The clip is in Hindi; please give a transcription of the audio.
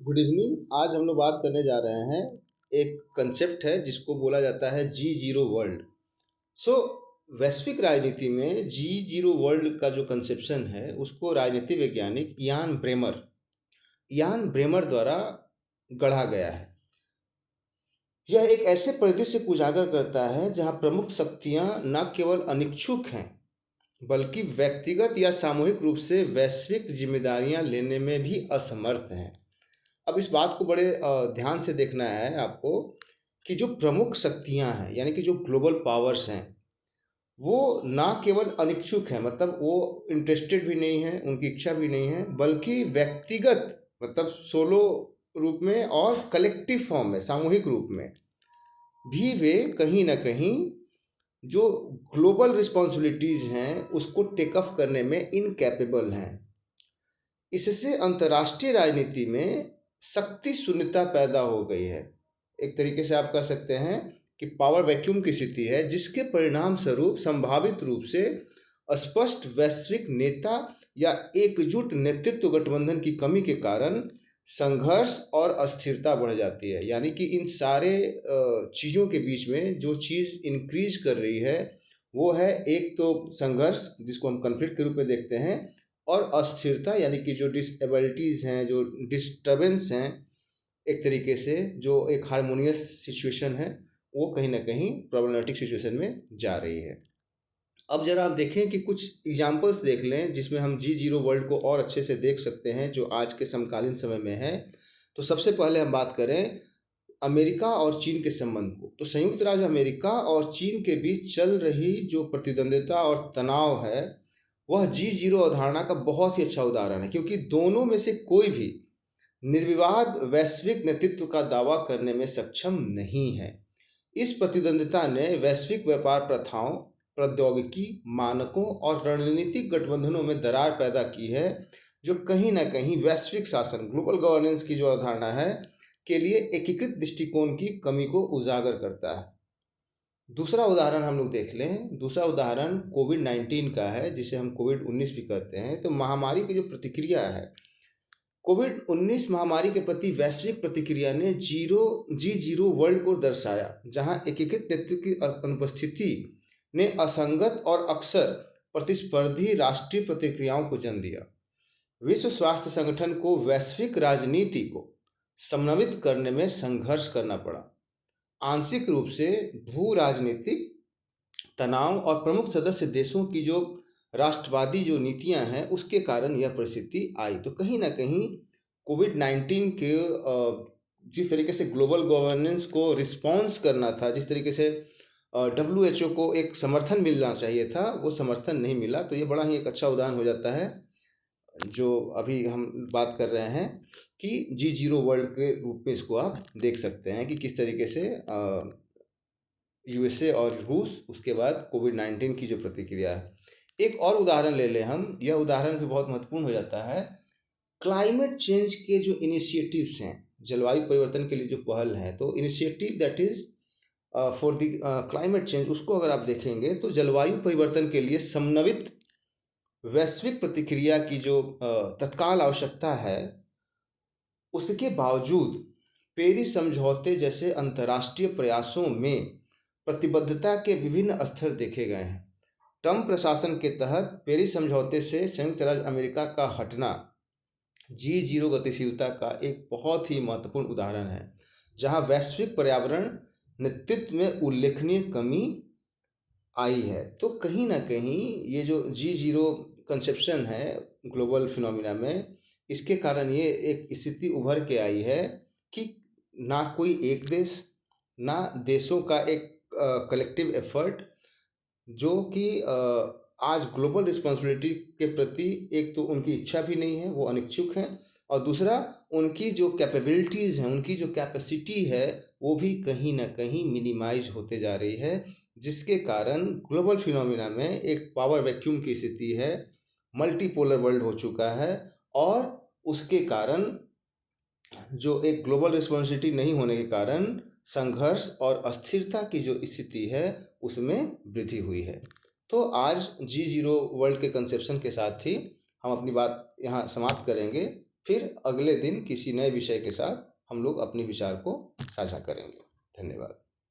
Good evening. आज हम लोग बात करने जा रहे हैं। एक कंसेप्ट है जिसको बोला जाता है जी जीरो वर्ल्ड। सो वैश्विक राजनीति में जी जीरो वर्ल्ड का जो कंसेप्शन है उसको राजनीति वैज्ञानिक यान ब्रेमर द्वारा गढ़ा गया है। यह एक ऐसे परिदृश्य को उजागर करता है जहां प्रमुख शक्तियां न केवल अनिच्छुक हैं बल्कि व्यक्तिगत या सामूहिक रूप से वैश्विक जिम्मेदारियां लेने में भी असमर्थ हैं। अब इस बात को बड़े ध्यान से देखना है आपको कि जो प्रमुख शक्तियां हैं यानी कि जो ग्लोबल पावर्स हैं वो ना केवल अनिच्छुक हैं, मतलब वो इंटरेस्टेड भी नहीं है, उनकी इच्छा भी नहीं है, बल्कि व्यक्तिगत मतलब सोलो रूप में और कलेक्टिव फॉर्म में सामूहिक रूप में भी वे कहीं ना कहीं जो ग्लोबल रिस्पॉन्सिबिलिटीज़ हैं उसको टेक अप करने में इनकैपेबल हैं। इससे अंतर्राष्ट्रीय राजनीति में शक्ति शून्यता पैदा हो गई है। एक तरीके से आप कह सकते हैं कि पावर वैक्यूम की स्थिति है, जिसके परिणाम स्वरूप संभावित रूप से स्पष्ट वैश्विक नेता या एकजुट नेतृत्व गठबंधन की कमी के कारण संघर्ष और अस्थिरता बढ़ जाती है। यानी कि इन सारे चीज़ों के बीच में जो चीज़ इंक्रीज कर रही है वो है एक तो संघर्ष, जिसको हम कन्फ्लिक्ट के रूप में देखते हैं, और अस्थिरता यानी कि जो डिसेबिलिटीज़ हैं, जो डिस्टर्बेंस हैं, एक तरीके से जो एक हारमोनियस सिचुएशन है वो कहीं ना कहीं प्रॉब्लमेटिक सिचुएशन में जा रही है। अब जरा आप देखें कि कुछ एग्जांपल्स देख लें जिसमें हम जी जीरो वर्ल्ड को और अच्छे से देख सकते हैं जो आज के समकालीन समय में है। तो सबसे पहले हम बात करें अमेरिका और चीन के संबंध को। तो संयुक्त राज्य अमेरिका और चीन के बीच चल रही जो प्रतिद्वंद्विता और तनाव है वह जी जीरो अवधारणा का बहुत ही अच्छा उदाहरण है, क्योंकि दोनों में से कोई भी निर्विवाद वैश्विक नेतृत्व का दावा करने में सक्षम नहीं है। इस प्रतिद्वंद्विता ने वैश्विक व्यापार प्रथाओं, प्रौद्योगिकी, मानकों और रणनीतिक गठबंधनों में दरार पैदा की है, जो कहीं ना कहीं वैश्विक शासन, ग्लोबल गवर्नेंस की जो अवधारणा है के लिए एकीकृत दृष्टिकोण की कमी को उजागर करता है। दूसरा उदाहरण हम लोग देख लें। दूसरा उदाहरण कोविड-19 का है, जिसे हम कोविड-19 भी कहते हैं। तो महामारी की जो प्रतिक्रिया है, कोविड-19 महामारी के प्रति वैश्विक प्रतिक्रिया ने जी जीरो वर्ल्ड को दर्शाया, जहां एकीकृत नेतृत्व की अनुपस्थिति ने असंगत और अक्सर प्रतिस्पर्धी राष्ट्रीय प्रतिक्रियाओं को जन्म दिया। विश्व स्वास्थ्य संगठन को वैश्विक राजनीति को समन्वित करने में संघर्ष करना पड़ा, आंशिक रूप से भू राजनीतिक तनाव और प्रमुख सदस्य देशों की जो राष्ट्रवादी जो नीतियां हैं उसके कारण यह परिस्थिति आई। तो कहीं ना कहीं कोविड-19 के जिस तरीके से ग्लोबल गवर्नेंस को रिस्पॉन्स करना था, जिस तरीके से WHO को एक समर्थन मिलना चाहिए था, वो समर्थन नहीं मिला। तो ये बड़ा ही एक अच्छा उदाहरण हो जाता है जो अभी हम बात कर रहे हैं कि जी जीरो वर्ल्ड के रूप में इसको आप देख सकते हैं कि किस तरीके से यूएसए और रूस, उसके बाद कोविड-19 की जो प्रतिक्रिया है। एक और उदाहरण ले लें हम, यह उदाहरण भी बहुत महत्वपूर्ण हो जाता है। क्लाइमेट चेंज के जो इनिशिएटिव्स हैं, जलवायु परिवर्तन के लिए जो पहल है, तो initiative that is for the climate change, उसको अगर आप देखेंगे तो जलवायु परिवर्तन के लिए समन्वित वैश्विक प्रतिक्रिया की जो तत्काल आवश्यकता है, उसके बावजूद पेरिस समझौते जैसे अंतर्राष्ट्रीय प्रयासों में प्रतिबद्धता के विभिन्न स्तर देखे गए हैं। ट्रंप प्रशासन के तहत पेरिस समझौते से संयुक्त राज्य अमेरिका का हटना जी जीरो गतिशीलता का एक बहुत ही महत्वपूर्ण उदाहरण है, जहां वैश्विक पर्यावरण नेतृत्व में उल्लेखनीय कमी आई है। तो कहीं ना कहीं ये जो जी जीरो कंसेप्शन है ग्लोबल फिनोमिना में, इसके कारण ये एक स्थिति उभर के आई है कि ना कोई एक देश, ना देशों का एक कलेक्टिव एफर्ट, जो कि आज ग्लोबल रिस्पॉन्सिबिलिटी के प्रति एक तो उनकी इच्छा भी नहीं है, वो अनिच्छुक हैं, और दूसरा उनकी जो कैपेबिलिटीज़ हैं, उनकी जो कैपेसिटी है वो भी कहीं ना कहीं मिनिमाइज होते जा रही है, जिसके कारण ग्लोबल फिनोमिना में एक पावर वैक्यूम की स्थिति है, मल्टीपोलर वर्ल्ड हो चुका है, और उसके कारण जो एक ग्लोबल रिस्पॉन्सिबिलिटी नहीं होने के कारण संघर्ष और अस्थिरता की जो स्थिति है उसमें वृद्धि हुई है। तो आज जी जीरो वर्ल्ड के कंसेप्शन के साथ ही हम अपनी बात यहाँ समाप्त करेंगे। फिर अगले दिन किसी नए विषय के साथ हम लोग अपने विचार को साझा करेंगे। धन्यवाद।